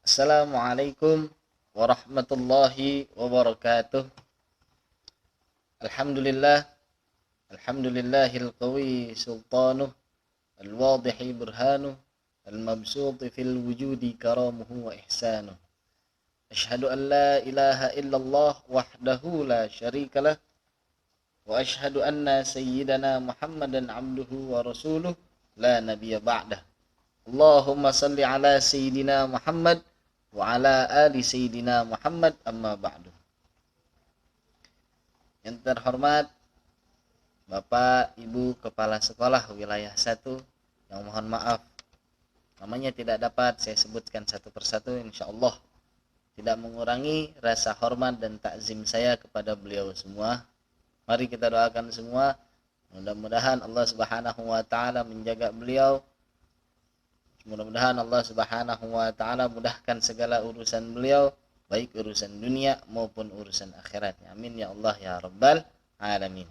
Assalamualaikum warahmatullahi wabarakatuh. Alhamdulillah, alhamdulillahil qawi sultanuh, al-wadihi burhanuh, al-mabsuti fil wujudi karamuhu wa ihsanuh. Ashhadu an la ilaha illallah wahdahu la syarikalah, wa ashhadu anna sayyidana Muhammadan abduhu wa rasuluh la nabiyya ba'dah. Allahumma salli ala sayyidina Muhammad wa ala ali sayyidina Muhammad, amma ba'du. Yang terhormat Bapak Ibu Kepala Sekolah Wilayah 1, yang mohon maaf namanya tidak dapat saya sebutkan satu persatu, insyaallah tidak mengurangi rasa hormat dan takzim saya kepada beliau semua. Mari kita doakan semua, mudah-mudahan Allah Subhanahu wa taala menjaga beliau. Mudah-mudahan Allah Subhanahu wa taala mudahkan segala urusan beliau, baik urusan dunia maupun urusan akhirat. Amin ya Allah ya rabbal alamin.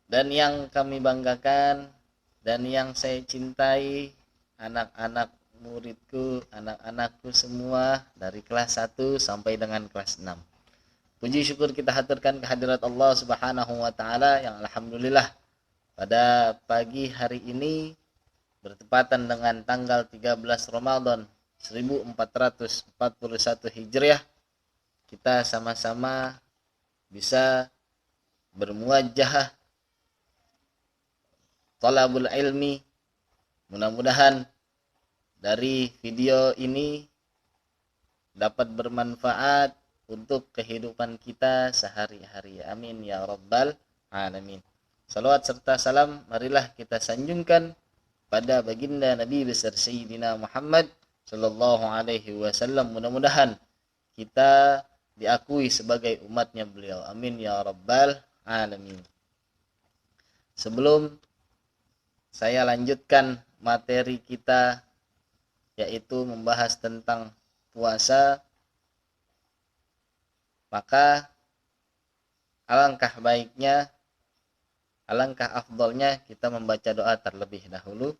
Dan yang kami banggakan dan yang saya cintai, anak-anak muridku, anak-anakku semua dari kelas 1 sampai dengan kelas 6. Puji syukur kita haturkan kehadirat Allah Subhanahu wa taala yang alhamdulillah pada pagi hari ini bertepatan dengan tanggal 13 Ramadan 1441 Hijriah, kita sama-sama bisa bermuajahah talabul ilmi. Mudah-mudahan dari video ini dapat bermanfaat untuk kehidupan kita sehari-hari. Amin ya rabbal alamin. Salawat serta salam marilah kita sanjungkan pada baginda Nabi besar Sayyidina Muhammad sallallahu alaihi wasallam. Mudah-mudahan kita diakui sebagai umatnya beliau. Amin ya rabbal alamin. Sebelum saya lanjutkan materi kita, yaitu membahas tentang puasa, maka alangkah baiknya, alangkah afdolnya kita membaca doa terlebih dahulu.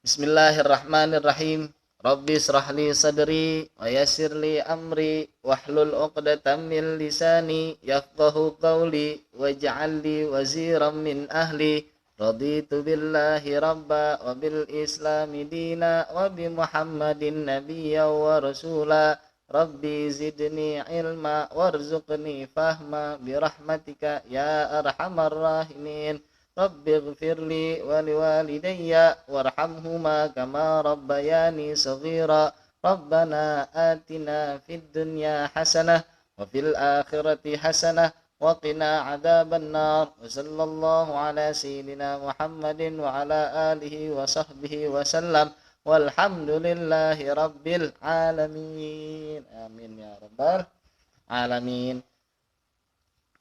Bismillahirrahmanirrahim. Rabbi israhli sadri wa yassirli amri wahlul 'uqdatam min lisani yafqahu qawli waj'alli waziran min ahli. Raditu billahi rabba wa bil islami dina wa bi Muhammadin nabiyya wa rasula. Rabbi zidni ilma warzuqni fahma birahmatika ya arhamar rahimin. Rabbi ighfirli wa liwalidayya warhamhuma kama rabbayani saghira. Rabbana atina fid dunya hasanah wa fil akhirati hasanah wa qina adzaban nar. Wa sallallahu ala sayyidina Muhammadin wa ala alihi wa sahbihi wa sallam. Walhamdulillahi rabbil alamin. Amin ya rabbal alamin.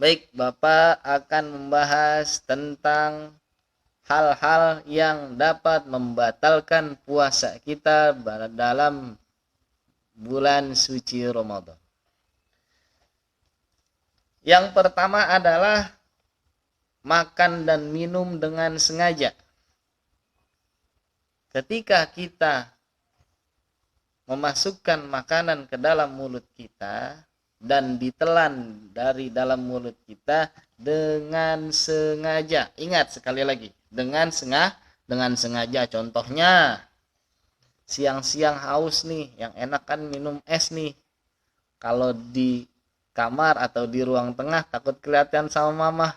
Baik, Bapak akan membahas tentang hal-hal yang dapat membatalkan puasa kita dalam bulan suci Ramadan. Yang pertama adalah makan dan minum dengan sengaja. Ketika kita memasukkan makanan ke dalam mulut kita dan ditelan dari dalam mulut kita dengan sengaja. Ingat sekali lagi, dengan sengaja. Contohnya, siang-siang haus nih, yang enak kan minum es nih. Kalau di kamar atau di ruang tengah takut kelihatan sama mama.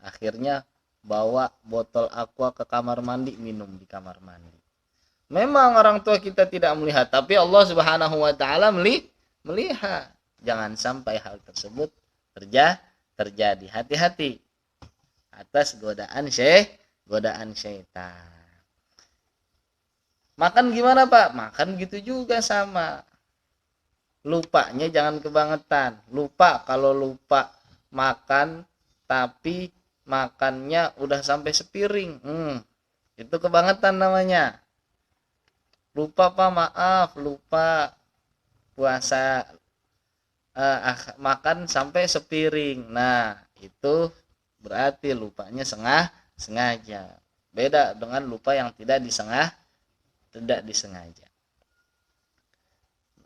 Akhirnya bawa botol aqua ke kamar mandi, minum di kamar mandi. Memang orang tua kita tidak melihat, tapi Allah Subhanahu wa taala melihat. Jangan sampai hal tersebut terjadi. Hati-hati atas godaan syaitan. Makan gimana, Pak? Makan gitu juga sama. Lupanya jangan kebangetan. Kalau lupa makan tapi makannya udah sampai sepiring, itu kebangetan namanya. Lupa, Pak, maaf, lupa puasa, makan sampai sepiring. Nah, itu berarti lupanya sengaja. Beda dengan lupa yang tidak tidak disengaja.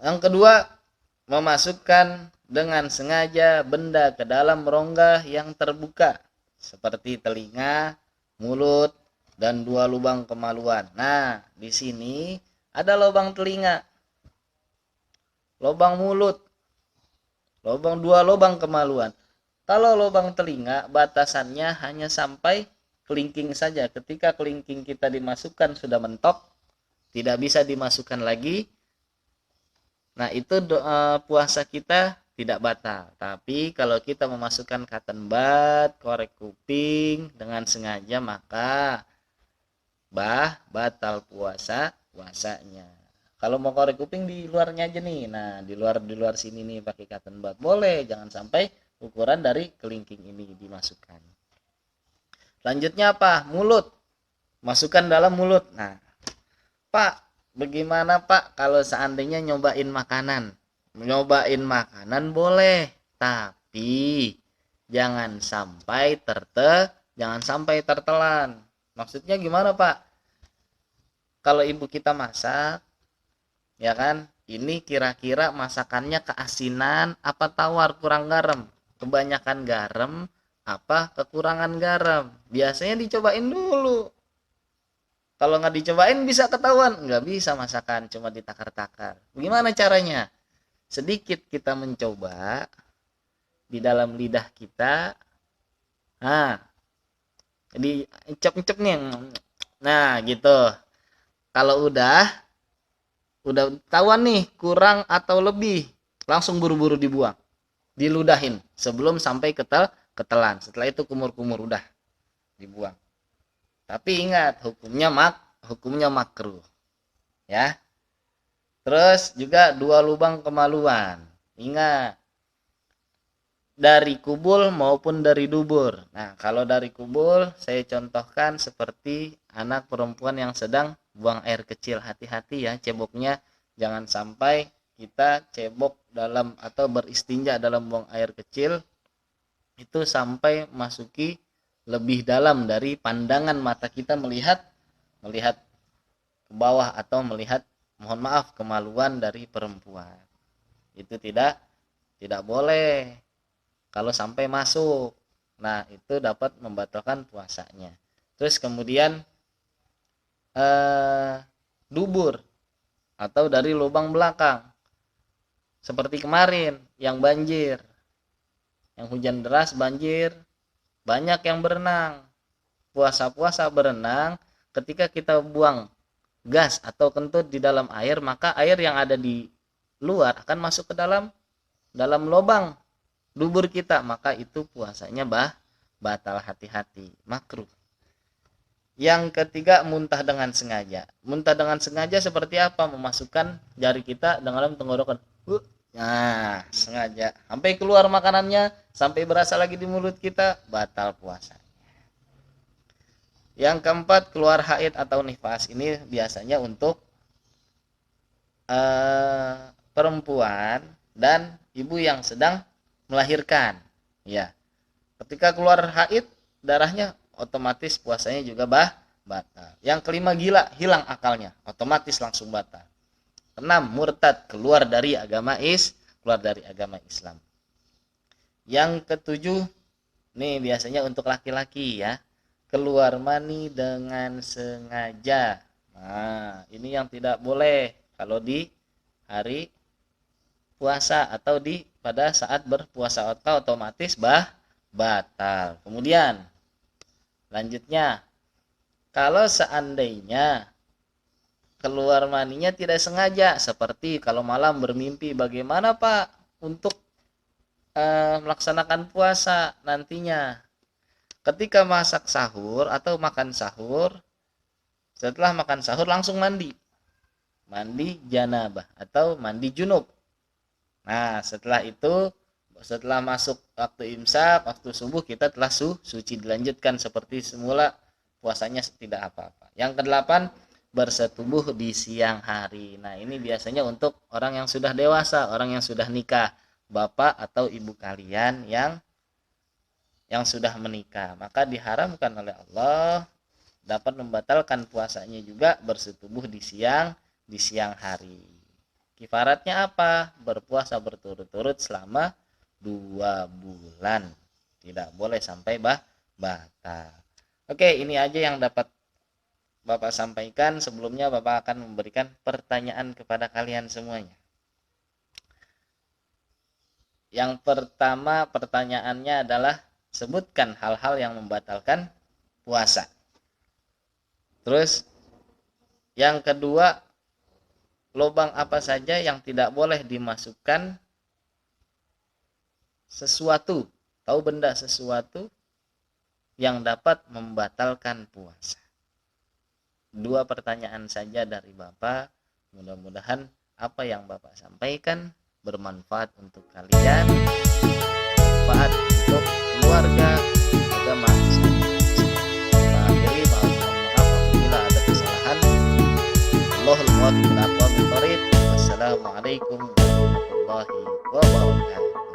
Yang kedua, memasukkan dengan sengaja benda ke dalam rongga yang terbuka seperti telinga, mulut, dan 2 lubang kemaluan. Nah, di sini ada lubang telinga, lubang mulut, 2 lubang kemaluan. Kalau lubang telinga batasannya hanya sampai kelingking saja. Ketika kelingking kita dimasukkan sudah mentok, tidak bisa dimasukkan lagi. Nah, itu puasa kita tidak batal. Tapi kalau kita memasukkan cotton bud, korek kuping dengan sengaja, maka batal puasanya. Kalau mau korek kuping di luarnya aja nih. Nah, di luar sini nih pakai cotton bud boleh, jangan sampai ukuran dari kelingking ini dimasukkan. Lanjutnya apa? Mulut. Masukkan dalam mulut. Nah, Pak, bagaimana Pak kalau seandainya nyobain makanan? Nyobain makanan boleh, tapi jangan sampai tertelan. Maksudnya gimana Pak? Kalau ibu kita masak, ya kan, ini kira-kira masakannya keasinan apa tawar, kurang garam, kebanyakan garam apa kekurangan garam. Biasanya dicobain dulu. Kalau nggak dicobain bisa ketahuan, nggak bisa masakan, cuma ditakar-takar. Gimana caranya? Sedikit kita mencoba di dalam lidah kita. Nah, jadi encep-encep nih. Nah, gitu. Kalau udah tahuan nih kurang atau lebih, langsung buru-buru dibuang, diludahin sebelum sampai ketelan. Setelah itu kumur-kumur udah dibuang. Tapi ingat hukumnya makruh, ya. Terus juga 2 lubang kemaluan. Ingat, dari kubul maupun dari dubur. Nah, kalau dari kubul saya contohkan seperti anak perempuan yang sedang buang air kecil. Hati-hati ya ceboknya, jangan sampai kita cebok dalam atau beristinja dalam buang air kecil itu sampai masuki lebih dalam dari pandangan mata kita melihat ke bawah atau melihat, mohon maaf, kemaluan dari perempuan. Itu tidak boleh kalau sampai masuk. Nah, itu dapat membatalkan puasanya. Terus kemudian dubur atau dari lubang belakang. Seperti kemarin yang banjir, yang hujan deras banjir, banyak yang berenang. Puasa-puasa berenang, ketika kita buang gas atau kentut di dalam air, maka air yang ada di luar akan masuk ke dalam lubang dubur kita, maka itu puasanya batal, hati-hati, makruh. Yang ketiga, muntah dengan sengaja. Muntah dengan sengaja seperti apa? Memasukkan jari kita dalam tenggorokan. Nah, sengaja sampai keluar makanannya, sampai berasa lagi di mulut kita, batal puasa. Yang keempat, keluar haid atau nifas. Ini biasanya untuk perempuan dan ibu yang sedang melahirkan. Ya, ketika keluar haid, darahnya otomatis puasanya juga batal. Yang kelima, gila, hilang akalnya, otomatis langsung batal. 6, murtad, keluar dari agama Islam. Yang ketujuh, nih biasanya untuk laki-laki ya, keluar mani dengan sengaja. Nah, ini yang tidak boleh kalau di hari puasa atau pada saat berpuasa, otomatis batal. Kemudian lanjutnya, kalau seandainya keluar maninya tidak sengaja, seperti kalau malam bermimpi, bagaimana Pak untuk melaksanakan puasa nantinya? Ketika masak sahur atau makan sahur, setelah makan sahur langsung mandi janabah atau mandi junub. Nah, setelah itu, setelah masuk waktu imsak, waktu subuh, kita telah suci, dilanjutkan seperti semula, puasanya tidak apa-apa. Yang kedelapan, bersetubuh di siang hari. Nah, ini biasanya untuk orang yang sudah dewasa, orang yang sudah nikah, bapak atau ibu kalian yang sudah menikah. Maka diharamkan oleh Allah dapat membatalkan puasanya juga bersetubuh di siang hari. Kifaratnya apa? Berpuasa berturut-turut selama 2 bulan. Tidak boleh sampai batal. Oke, ini aja yang dapat Bapak sampaikan. Sebelumnya Bapak akan memberikan pertanyaan kepada kalian semuanya. Yang pertama pertanyaannya adalah sebutkan hal-hal yang membatalkan puasa. Terus yang kedua, lubang apa saja yang tidak boleh dimasukkan sesuatu, tahu benda sesuatu yang dapat membatalkan puasa. 2 pertanyaan saja dari Bapak. Mudah-mudahan apa yang Bapak sampaikan bermanfaat untuk kalian, bermanfaat untuk keluarga, agama Islam. Akhiri, mohon maaf apabila ada kesalahan. Allahul muwaffiq ila aqwamit thoriq. Wassalamualaikum warahmatullahi wabarakatuh.